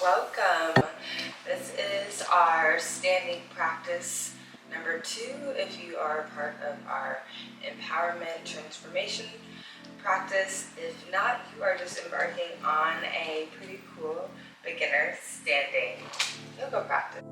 Welcome. This is our standing practice number 2 if you are a part of our empowerment transformation practice. If not, you are just embarking on a pretty cool beginner standing yoga practice.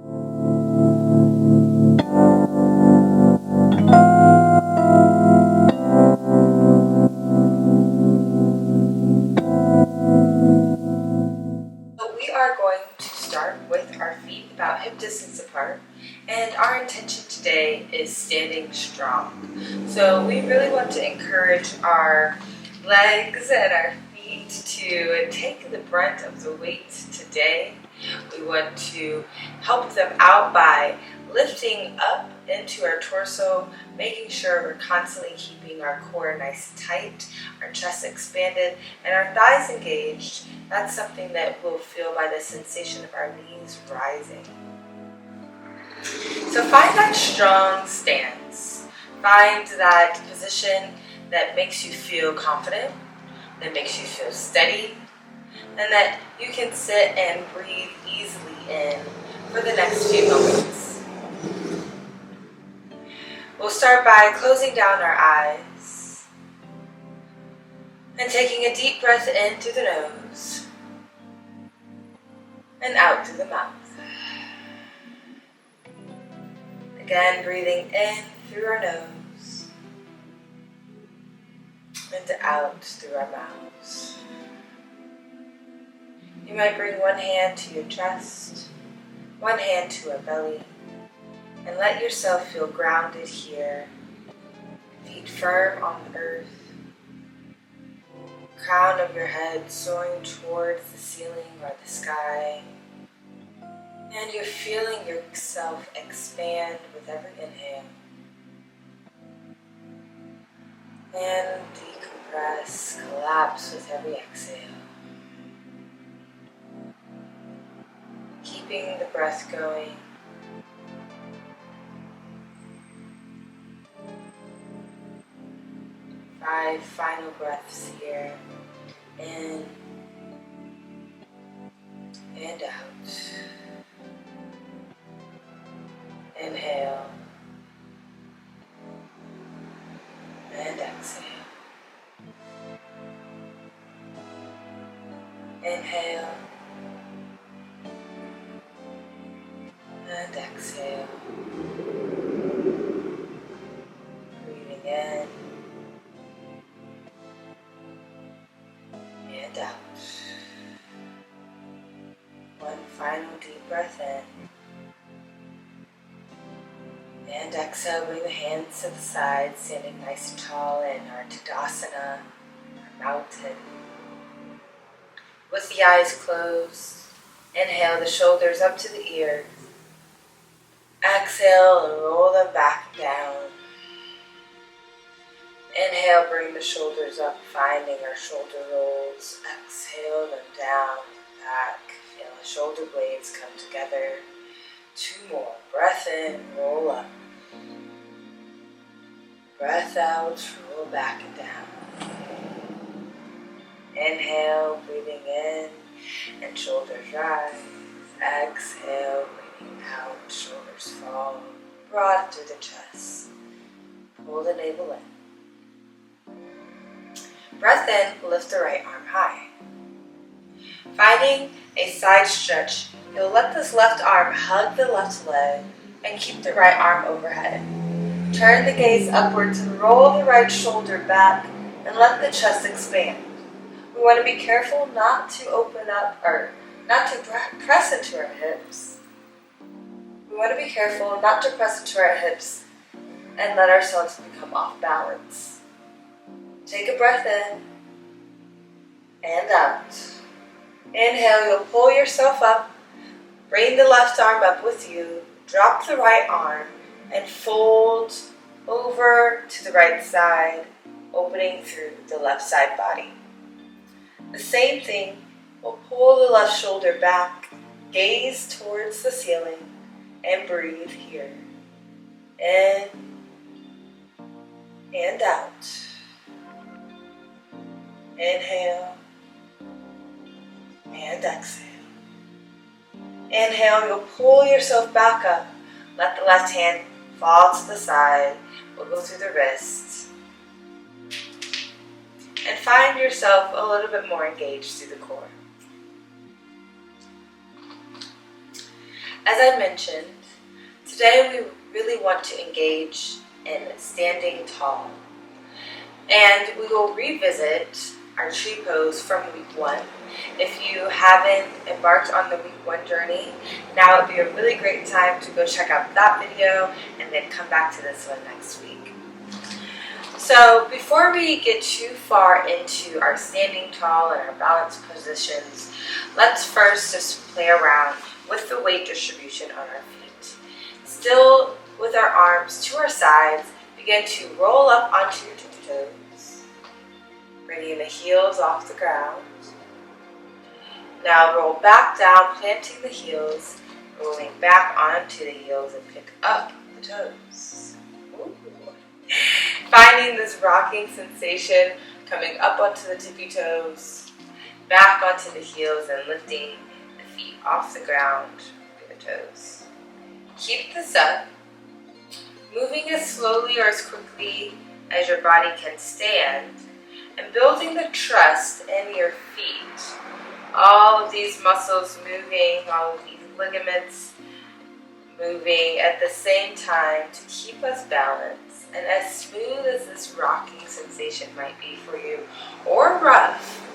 So we are going to start with our feet about hip distance apart, and our intention today is standing strong. So we really want to encourage our legs and our feet to take the brunt of the weight today. We want to help them out by lifting up into our torso, making sure we're constantly keeping our core nice and tight, our chest expanded, and our thighs engaged. That's something that we'll feel by the sensation of our knees rising. So find that strong stance. Find that position that makes you feel confident, that makes you feel steady, and that you can sit and breathe easily in for the next few moments. We'll start by closing down our eyes and taking a deep breath in through the nose and out through the mouth. Again, breathing in through our nose and out through our mouths. You might bring one hand to your chest, one hand to our belly, and let yourself feel grounded here. Feet firm on the earth, crown of your head soaring towards the ceiling or the sky, and you're feeling yourself expand with every inhale and decompress, collapse with every exhale. Keeping the breath going. Five final breaths here, in and out. Inhale and exhale. Inhale and exhale. Breathing in and out. One final deep breath in. And exhale, bring the hands to the side, standing nice and tall in our Tadasana, our mountain. With the eyes closed, inhale the shoulders up to the ears. Exhale and roll them back down. Inhale, bring the shoulders up, finding our shoulder rolls. Exhale them down, back. Feel the shoulder blades come together. 2 more. Breath in, roll up. Breath out, roll back and down. Inhale, breathing in, and shoulders rise. Exhale, breathing out, shoulders fall. Broad through the chest. Pull the navel in. Breath in, lift the right arm high. Finding a side stretch, you'll let this left arm hug the left leg and keep the right arm overhead. Turn the gaze upwards and roll the right shoulder back and let the chest expand. We want to be careful not to open up or not to press into our hips. We want to be careful not to press into our hips and let ourselves become off balance. Take a breath in and out. Inhale, you'll pull yourself up. Bring the left arm up with you. Drop the right arm and fold over to the right side, opening through the left side body. The same thing, we'll pull the left shoulder back, gaze towards the ceiling, and breathe here. In and out. Inhale and exhale. Inhale, you'll pull yourself back up. Let the left hand fall to the side. We'll go through the wrists. And find yourself a little bit more engaged through the core. As I mentioned, today we really want to engage in standing tall. And we will revisit our tree pose from week 1. If you haven't embarked on the week 1 journey, now would be a really great time to go check out that video and then come back to this one next week. So before we get too far into our standing tall and our balance positions, let's first just play around with the weight distribution on our feet. Still with our arms to our sides, begin to roll up onto your tippy toes, bringing the heels off the ground. Now roll back down, planting the heels, rolling back onto the heels and pick up the toes. Ooh. Finding this rocking sensation, coming up onto the tippy toes, back onto the heels and lifting the feet off the ground with the toes. Keep this up, moving as slowly or as quickly as your body can stand, and building the trust in your feet. All of these muscles moving, all of these ligaments moving at the same time to keep us balanced. And as smooth as this rocking sensation might be for you, or rough,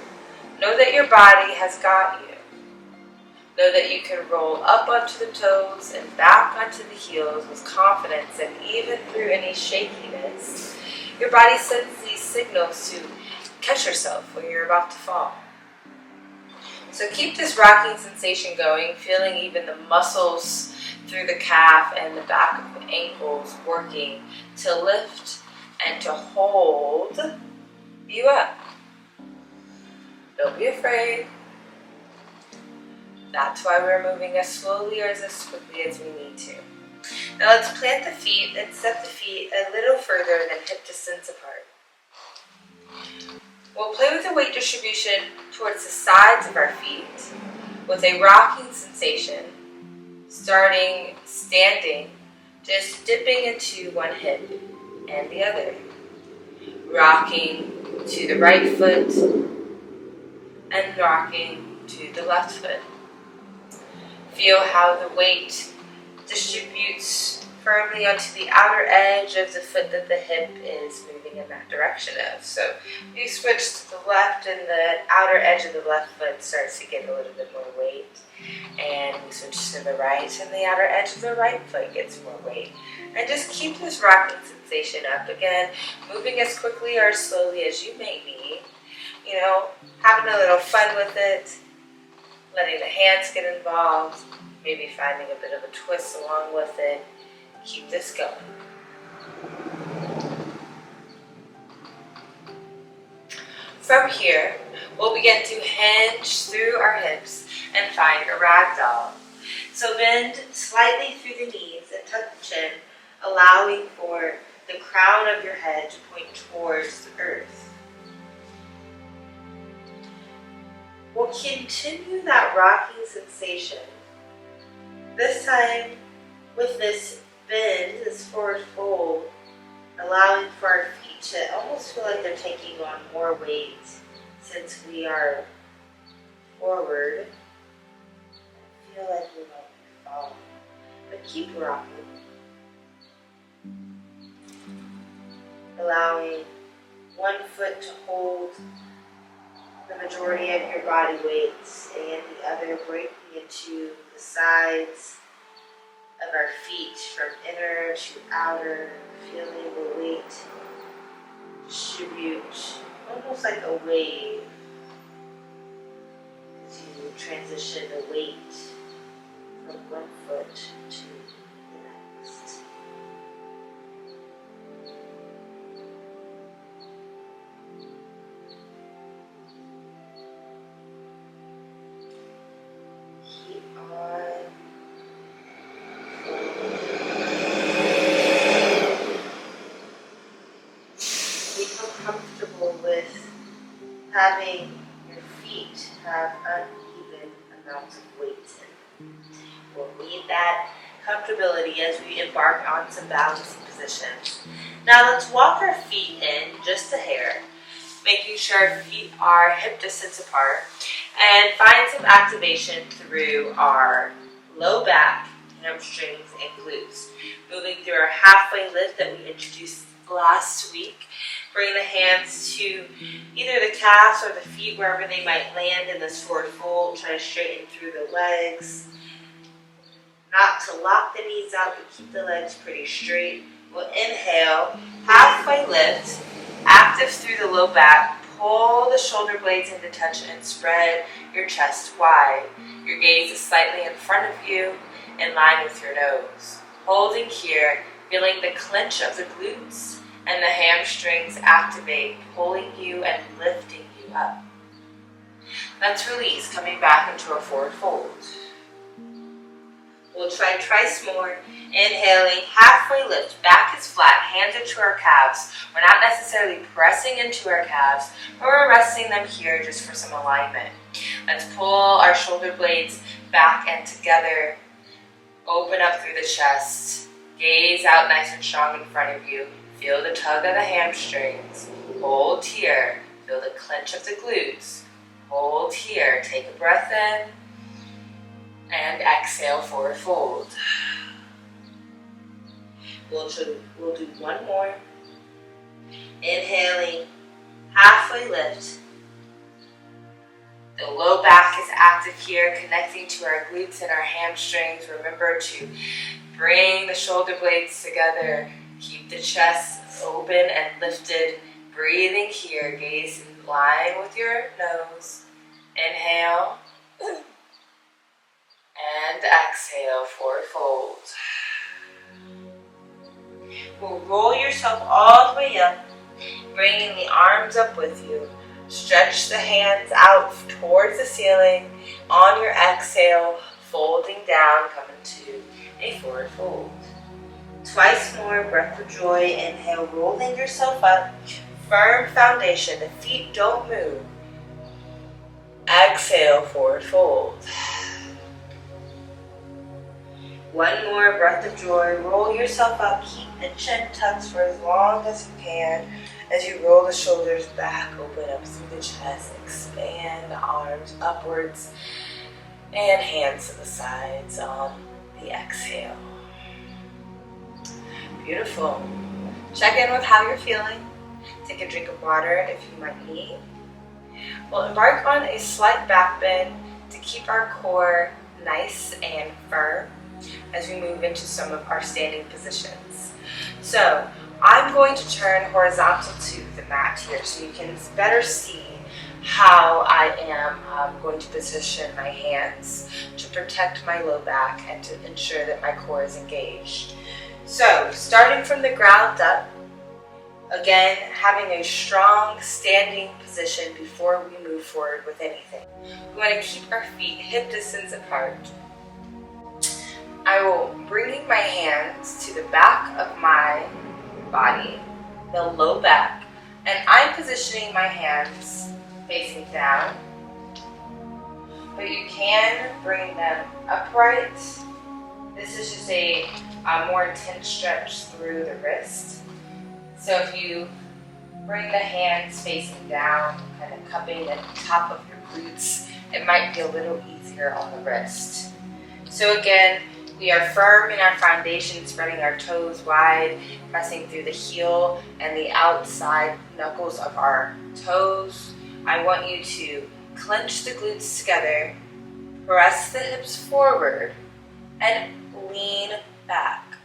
know that your body has got you. Know that you can roll up onto the toes and back onto the heels with confidence, and even through any shakiness, your body sends these signals to catch yourself when you're about to fall. So keep this rocking sensation going, feeling even the muscles through the calf and the back of the ankles working to lift and to hold you up. Don't be afraid. That's why we're moving as slowly or as quickly as we need to. Now let's plant the feet and set the feet a little further than hip distance apart. We'll play with the weight distribution towards the sides of our feet with a rocking sensation, starting standing, just dipping into one hip and the other. Rocking to the right foot and rocking to the left foot. Feel how the weight distributes firmly onto the outer edge of the foot that the hip is moving in that direction of. So you switch to the left and the outer edge of the left foot starts to get a little bit more weight. And we switch to the right and the outer edge of the right foot gets more weight. And just keep this rocking sensation up. Again, moving as quickly or as slowly as you may need. You know, having a little fun with it, letting the hands get involved, maybe finding a bit of a twist along with it. Keep this going. From here, we'll begin to hinge through our hips and find a ragdoll. So bend slightly through the knees and tuck the chin, allowing for the crown of your head to point towards the earth. We'll continue that rocking sensation. This time with this bend, this forward fold, allowing for our feet to almost feel like they're taking on more weight since we are forward. I feel like we might be falling, but keep rocking. Allowing one foot to hold the majority of your body weight and the other breaking into the sides of our feet from inner to outer, feeling the weight distribute almost like a wave as you transition the weight from one foot to the next. Keep on. Become comfortable with having your feet have uneven amounts of weight in them. that comfortability as we embark on some balancing positions. Now let's walk our feet in just a hair, making sure our feet are hip distance apart, and find some activation through our low back, hamstrings, and glutes. Moving through our halfway lift that we introduced last week. Bring the hands to either the calves or the feet, wherever they might land in this forward fold. Try to straighten through the legs. Not to lock the knees out, but keep the legs pretty straight. We'll inhale, halfway lift, active through the low back. Pull the shoulder blades into tension and spread your chest wide. Your gaze is slightly in front of you, in line with your nose. Holding here, feeling the clench of the glutes and the hamstrings activate, pulling you and lifting you up. Let's release, coming back into a forward fold. We'll try twice more. Inhaling, halfway lift, back is flat, hands are to our calves. We're not necessarily pressing into our calves, but we're resting them here just for some alignment. Let's pull our shoulder blades back and together. Open up through the chest. Gaze out nice and strong in front of you. Feel the tug of the hamstrings. Hold here. Feel the clench of the glutes. Hold here. Take a breath in. And exhale, forward fold. We'll do one more. Inhaling, halfway lift. The low back is active here, connecting to our glutes and our hamstrings. Remember to bring the shoulder blades together. Keep the chest open and lifted. Breathing here, gaze in line with your nose. Inhale. And exhale, forward fold. We'll roll yourself all the way up, bringing the arms up with you. Stretch the hands out towards the ceiling. On your exhale, folding down, coming to a forward fold. Twice more, breath of joy. Inhale, rolling yourself up. Firm foundation, the feet don't move. Exhale, forward fold. One more, breath of joy. Roll yourself up. Keep the chin tucked for as long as you can. As you roll the shoulders back, open up through the chest, expand the arms upwards, and hands to the sides on the exhale. Beautiful. Check in with how you're feeling. Take a drink of water if you might need. We'll embark on a slight back bend to keep our core nice and firm as we move into some of our standing positions. So I'm going to turn horizontal to the mat here so you can better see how I am going to position my hands to protect my low back and to ensure that my core is engaged. So starting from the ground up, again having a strong standing position before we move forward with anything. We want to keep our feet hip distance apart. I will bring my hands to the back of my body, the low back, and I'm positioning my hands facing down, but you can bring them upright. This is just a more intense stretch through the wrist. So if you bring the hands facing down, kind of cupping at the top of your glutes, it might be a little easier on the wrist. So again, we are firm in our foundation, spreading our toes wide, pressing through the heel and the outside knuckles of our toes. I want you to clench the glutes together, press the hips forward, and lean back.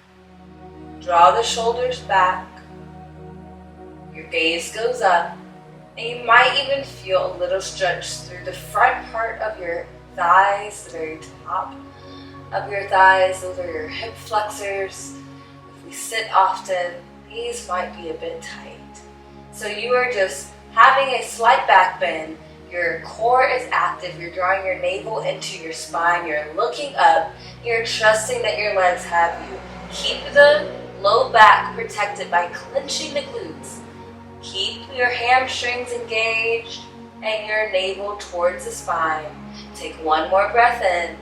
Draw the shoulders back. Your gaze goes up, and you might even feel a little stretch through the front part of your thighs, the very top of your thighs. Those are your hip flexors. If we sit often, these might be a bit tight. So you are just having a slight back bend. Your core is active. You're drawing your navel into your spine. You're looking up. You're trusting that your legs have you. Keep the low back protected by clenching the glutes. Keep your hamstrings engaged and your navel towards the spine. Take one more breath in.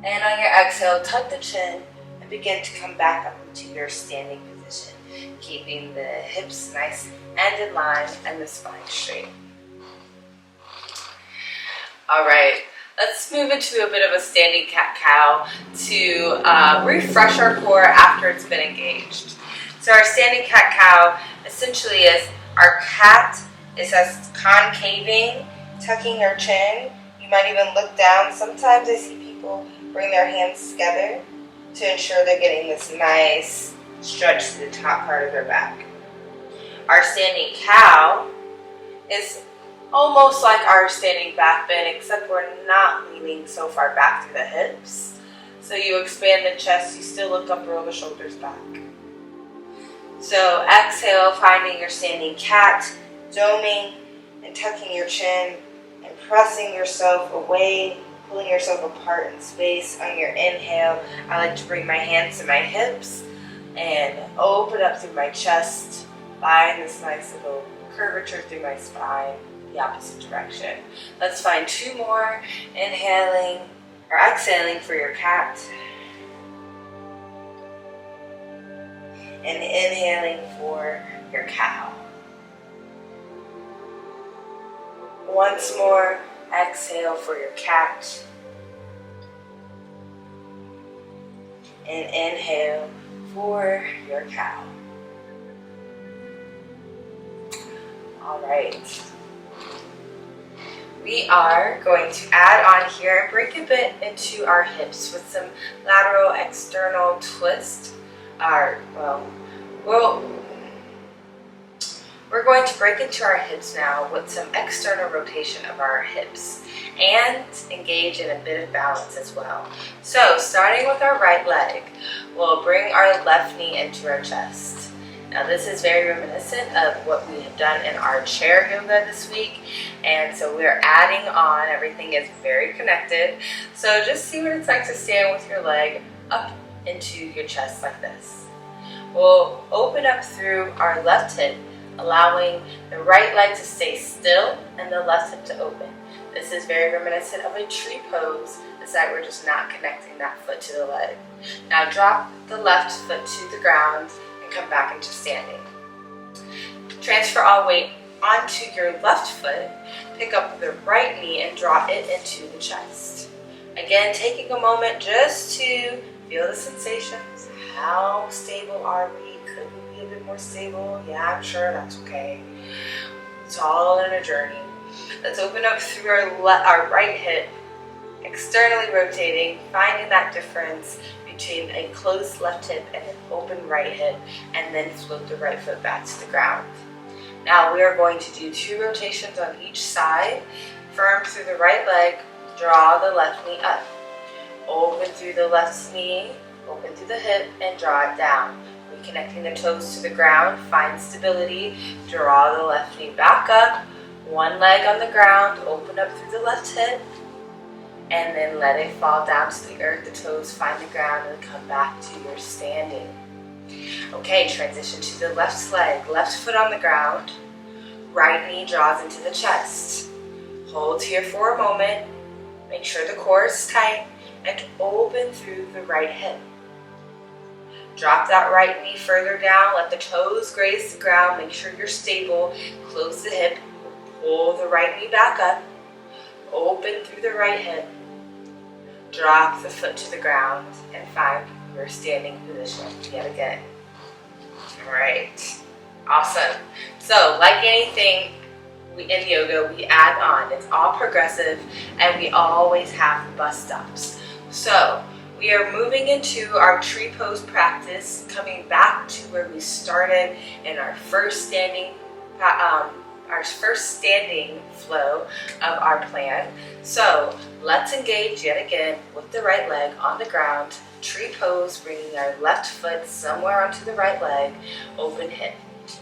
And on your exhale, tuck the chin and begin to come back up into your standing position, keeping the hips nice and in line and the spine straight. All right, let's move into a bit of a standing cat-cow to refresh our core after it's been engaged. So our standing cat-cow essentially is our cat is as concaving, tucking your chin. You might even look down. Sometimes I see people bring their hands together to ensure they're getting this nice stretch to the top part of their back. Our standing cow is almost like our standing back bend, except we're not leaning so far back through the hips. So you expand the chest, you still look up, roll the shoulders back. So exhale, finding your standing cat, doming and tucking your chin and pressing yourself away, pulling yourself apart in space. On your inhale, I like to bring my hands to my hips and open up through my chest, find this nice little curvature through my spine, the opposite direction. Let's find two more, inhaling or exhaling for your cat. And inhaling for your cow. Once more, exhale for your cat. And inhale for your cow. All right. We are going to add on here and break a bit into our hips with some lateral external twist. We're going to break into our hips now with some external rotation of our hips and engage in a bit of balance as well. So starting with our right leg, we'll bring our left knee into our chest. Now this is very reminiscent of what we have done in our chair yoga this week, and so we're adding on, everything is very connected. So just see what it's like to stand with your leg up into your chest like this. We'll open up through our left hip, allowing the right leg to stay still and the left hip to open. This is very reminiscent of a tree pose, except we're just not connecting that foot to the leg. Now drop the left foot to the ground and come back into standing. Transfer all weight onto your left foot, pick up the right knee and draw it into the chest. Again, taking a moment just to feel the sensations. How stable are we? Could we be a bit more stable? Yeah, I'm sure that's okay. It's all in a journey. Let's open up through our right hip, externally rotating, finding that difference between a closed left hip and an open right hip, and then float the right foot back to the ground. Now we are going to do 2 rotations on each side. Firm through the right leg, draw the left knee up. Open through the left knee, open through the hip, and draw it down. Reconnecting the toes to the ground, find stability, draw the left knee back up, one leg on the ground, open up through the left hip, and then let it fall down to the earth, the toes find the ground, and come back to your standing. Okay, transition to the left leg, left foot on the ground, right knee draws into the chest. Hold here for a moment, make sure the core is tight, and open through the right hip. Drop that right knee further down, let the toes graze the ground, make sure you're stable, close the hip, pull the right knee back up, open through the right hip, drop the foot to the ground, and find your standing position yet again. All right, awesome. So like anything in yoga, we add on. It's all progressive, and we always have bus stops. So we are moving into our tree pose practice, coming back to where we started in our first standing flow of our plan. So let's engage yet again with the right leg on the ground, tree pose, bringing our left foot somewhere onto the right leg, open hip.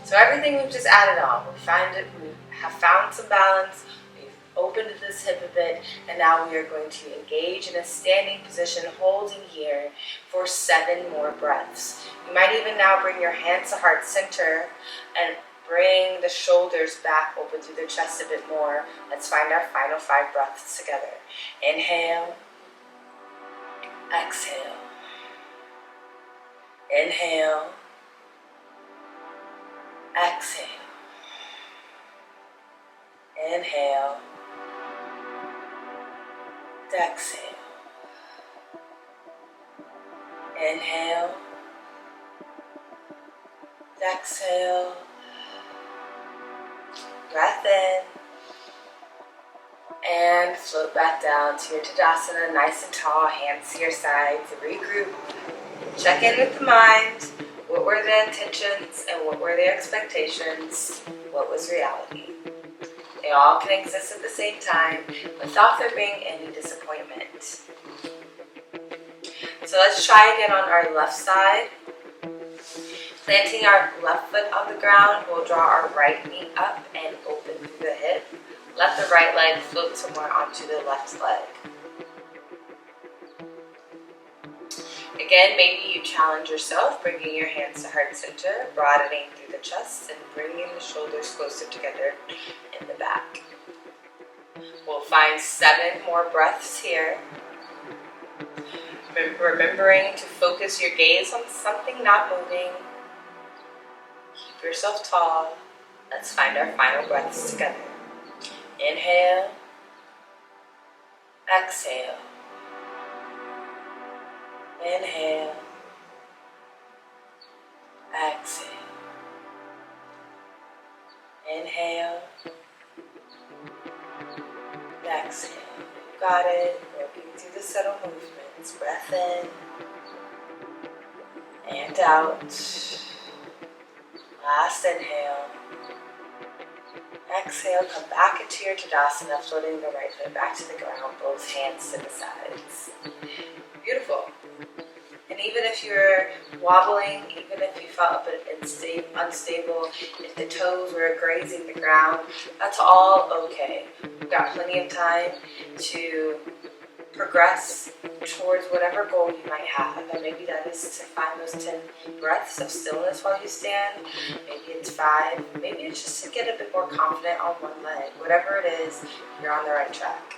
So everything we've just added on, we have found some balance, we've opened this hip a bit, and now we are going to engage in a standing position, holding here for 7 more breaths. You might even now bring your hands to heart center and bring the shoulders back, open through the chest a bit more. Let's find our final 5 breaths together. Inhale, Exhale. Inhale. Exhale. Inhale. Exhale. Inhale. Exhale. Breath in. And float back down to your Tadasana, nice and tall, hands to your sides. Regroup. Check in with the mind. What were the intentions and what were the expectations? What was reality? They all can exist at the same time without there being any disappointment. So let's try again on our left side. Planting our left foot on the ground, we'll draw our right knee up and open through the hip. Let the right leg float somewhere onto the left leg. Again, maybe you challenge yourself, bringing your hands to heart center, broadening through the chest, and bringing the shoulders closer together in the back. We'll find 7 more breaths here. Remembering to focus your gaze on something not moving. Keep yourself tall. Let's find our final breaths together. Inhale. Exhale. Inhale. Exhale. Inhale. Exhale. Got it. Working through the subtle movements. Breath in. And out. Last inhale. Exhale, come back into your Tadasana, floating the right foot back to the ground, both hands to the sides. Beautiful. And even if you're wobbling, even if you felt a bit unstable, if the toes were grazing the ground, that's all okay. We've got plenty of time to progress towards whatever goal you might have. And maybe that is to find those 10 breaths of stillness while you stand. Maybe it's 5. Maybe it's just to get a bit more confident on one leg. Whatever it is, you're on the right track.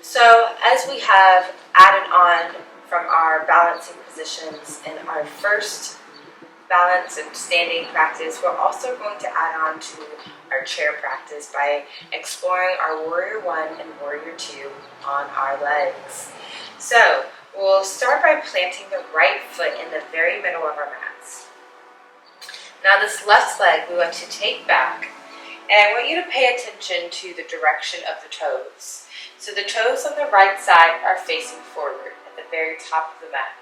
So as we have added on from our balancing positions in our first balance and standing practice, we're also going to add on to our chair practice by exploring our Warrior 1 and Warrior 2 on our legs. So we'll start by planting the right foot in the very middle of our mats. Now this left leg we want to take back, and I want you to pay attention to the direction of the toes. So the toes on the right side are facing forward at the very top of the mat.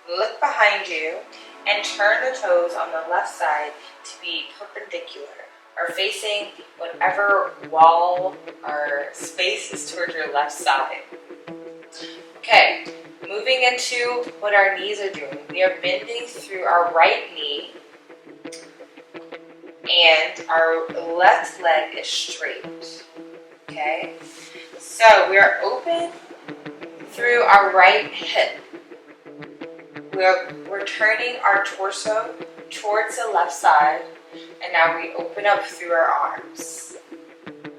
Look behind you and turn the toes on the left side to be perpendicular or facing whatever wall or space is towards your left side. Okay, moving into what our knees are doing. We are bending through our right knee and our left leg is straight. Okay, so we are open through our right hip. We're turning our torso towards the left side, and now we open up through our arms.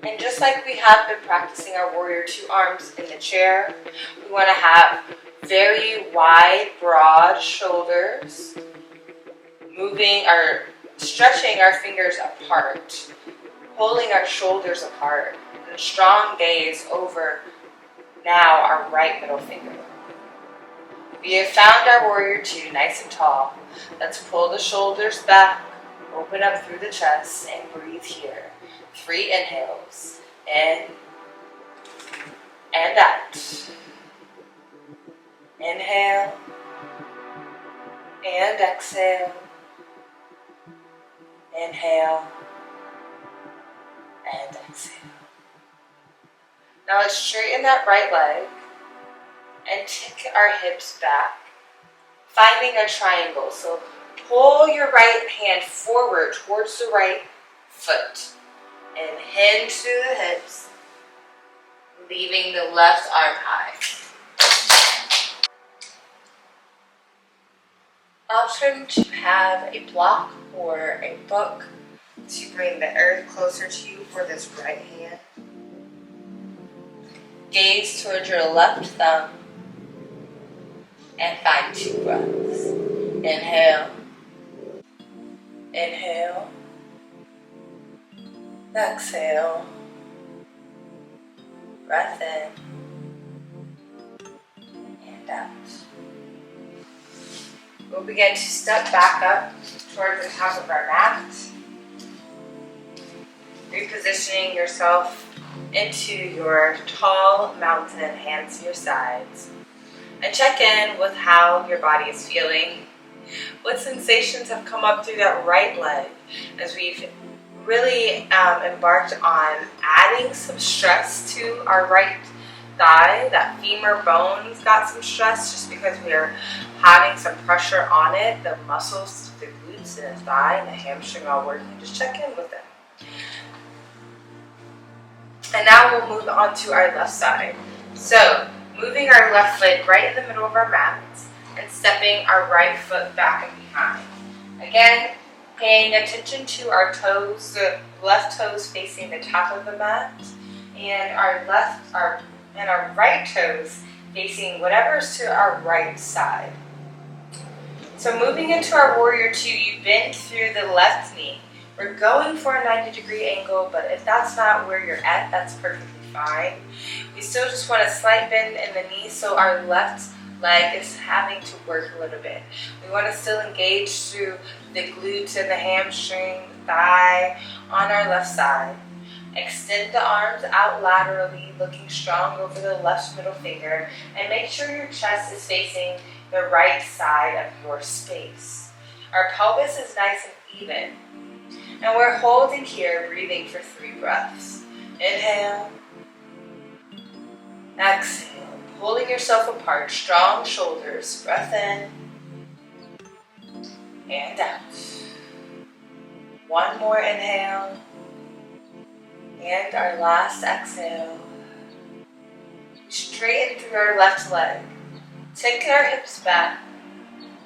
And just like we have been practicing our Warrior 2 arms in the chair, we want to have very wide, broad shoulders, stretching our fingers apart, pulling our shoulders apart, and strong gaze over now our right middle finger. We have found our Warrior 2 nice and tall. Let's pull the shoulders back, open up through the chest, and breathe here. 3 inhales. In and out. Inhale and exhale. Inhale and exhale. Now let's straighten that right leg and tick our hips back, finding a triangle. So pull your right hand forward towards the right foot and hinge through the hips, leaving the left arm high. Option to have a block or a book to bring the earth closer to you for this right hand. Gaze towards your left thumb And find 2 breaths. Inhale, inhale, exhale, breath in and out. We'll begin to step back up towards the top of our mat, repositioning yourself into your tall mountain, hands to your sides, and check in with how your body is feeling. What sensations have come up through that right leg as we've really embarked on adding some stress to our right thigh. That femur bone's got some stress just because we are having some pressure on it. The muscles, the glutes and the thigh and the hamstring all working. Just check in with them. And now we'll move on to our left side. So moving our left foot right in the middle of our mat and stepping our right foot back and behind. Again, paying attention to our toes, the left toes facing the top of the mat, and our right toes facing whatever's to our right side. So moving into our warrior 2, you bend through the left knee. We're going for a 90-degree angle, but if that's not where you're at, that's perfectly fine. We still just want a slight bend in the knee, so our left leg is having to work a little bit. We want to still engage through the glutes and the hamstring, the thigh on our left side. Extend the arms out laterally, looking strong over the left middle finger, and make sure your chest is facing the right side of your space. Our pelvis is nice and even. And we're holding here, breathing for 3 breaths. Inhale, exhale, pulling yourself apart, strong shoulders, breath in, and out. 1 more inhale, and our last exhale. Straighten through our left leg, take our hips back,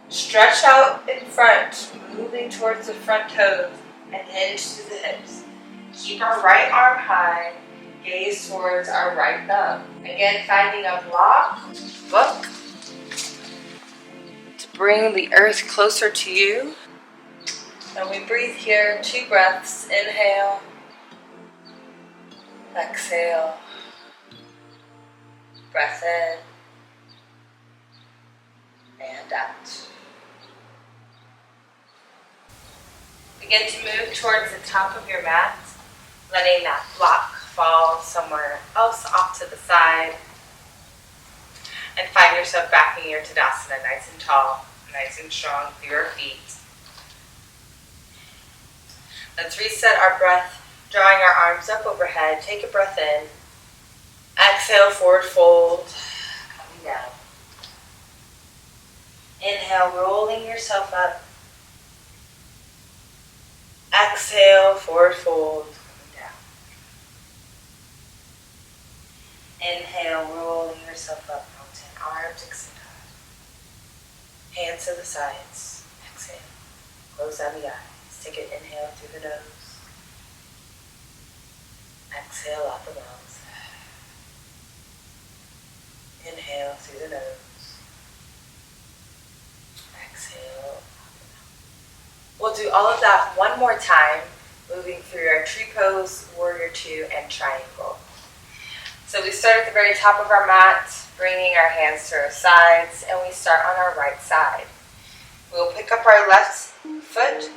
stretch out in front, moving towards the front toes, and hinge through the hips. Keep our right arm high, gaze towards our right thumb. Again, finding a book to bring the earth closer to you. And we breathe here, 2 breaths. Inhale, exhale, breath in, and out. Begin to move towards the top of your mat, letting that block fall somewhere else off to the side. And find yourself back in your Tadasana, nice and tall, nice and strong through your feet. Let's reset our breath, drawing our arms up overhead. Take a breath in. Exhale, forward fold, coming down. Inhale, rolling yourself up. Exhale, forward fold, coming down. Inhale, rolling yourself up, mountain, arms extend high. Hands to the sides. Exhale, close down the eyes. Take an inhale through the nose. Exhale out the mouth. Inhale through the nose. Exhale. We'll do all of that one more time, moving through our tree pose, warrior 2, and triangle. So we start at the very top of our mat, bringing our hands to our sides, and we start on our right side. We'll pick up our left foot,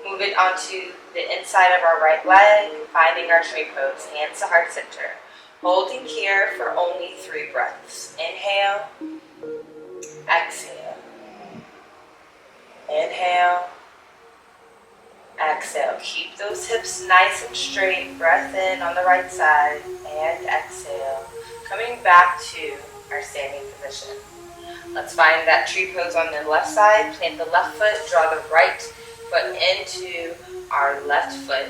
move it onto the inside of our right leg, finding our tree pose, hands to heart center. Holding here for only 3 breaths. Inhale, exhale. Inhale, exhale. Keep those hips nice and straight. Breath in on the right side and exhale. Coming back to our standing position. Let's find that tree pose on the left side. Plant the left foot, draw the right foot into our left foot.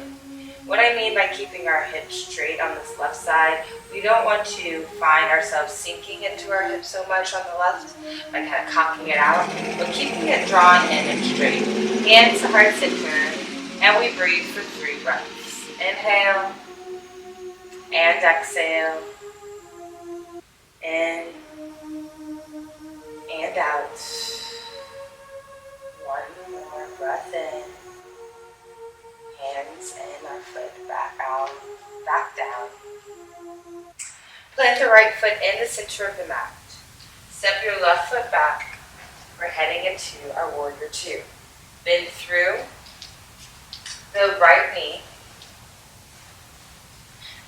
What I mean by keeping our hips straight on this left side, we don't want to find ourselves sinking into our hips so much on the left, by kind of cocking it out, but keeping it drawn in and straight. Hands to heart center, and we breathe for 3 breaths. Inhale, and exhale. In, and out. One more breath in. Hands in our foot back out, back down. Plant the right foot in the center of the mat. Step your left foot back. We're heading into our warrior two. Bend through the right knee.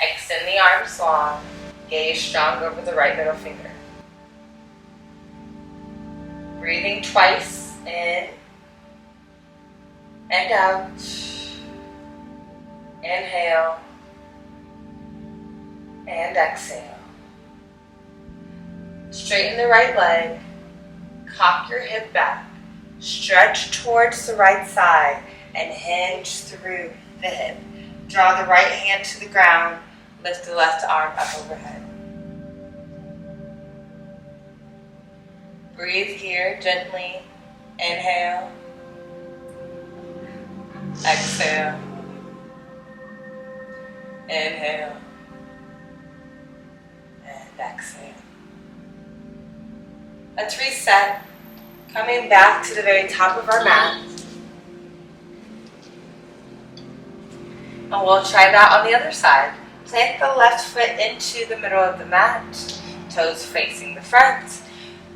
Extend the arms long. Gaze strong over the right middle finger. Breathing twice in and out. Inhale and exhale. Straighten the right leg. Cock your hip back. Stretch towards the right side and hinge through the hip. Draw the right hand to the ground. Lift the left arm up overhead. Breathe here gently. Inhale. Exhale. Inhale. And exhale. Let's reset. Coming back to the very top of our mat. And we'll try that on the other side. Plant the left foot into the middle of the mat. Toes facing the front.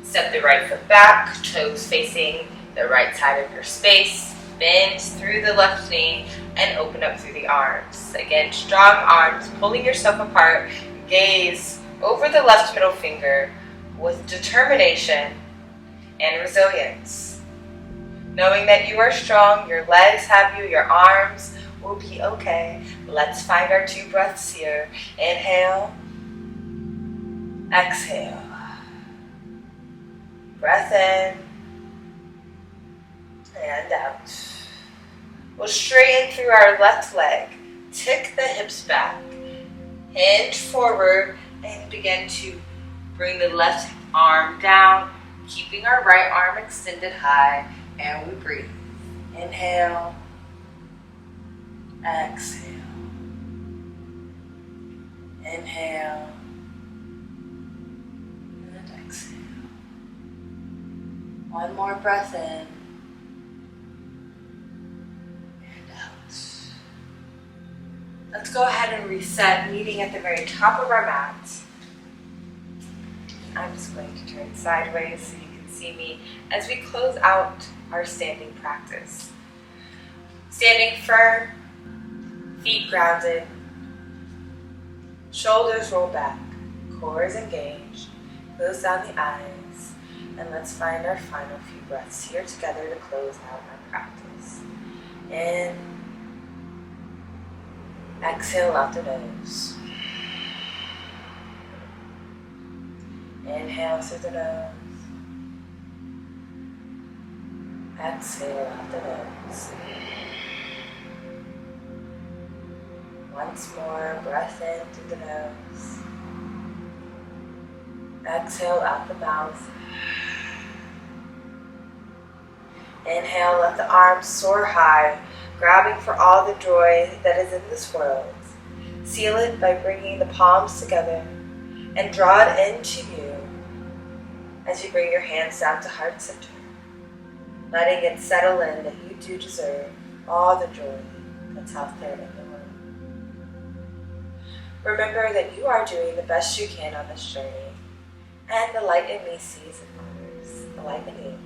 Step the right foot back. Toes facing the right side of your space. Bend through the left knee and open up through the arms. Again, strong arms, pulling yourself apart. Gaze over the left middle finger with determination and resilience. Knowing that you are strong, your legs have you, your arms will be okay. Let's find our 2 breaths here. Inhale, exhale. Breath in and out. We'll straighten through our left leg. Tick the hips back. Hinge forward and begin to bring the left arm down, keeping our right arm extended high, and we breathe. Inhale, exhale. Inhale, and exhale. One more breath in, and out. Let's go ahead and reset, meeting at the very top of our mat. I'm just going to turn sideways so you can see me as we close out our standing practice. Standing firm, feet grounded, shoulders roll back, core is engaged, close down the eyes, and let's find our final few breaths here together to close out our practice. In, exhale out the nose. Inhale through the nose. Exhale out the nose. Once more, breath in through the nose. Exhale out the mouth. Inhale, let the arms soar high, grabbing for all the joy that is in this world. Seal it by bringing the palms together and draw it into you as you bring your hands down to heart center, letting it settle in that you do deserve all the joy that's out there in the world. Remember that you are doing the best you can on this journey, and the light in me sees and honors the light in you.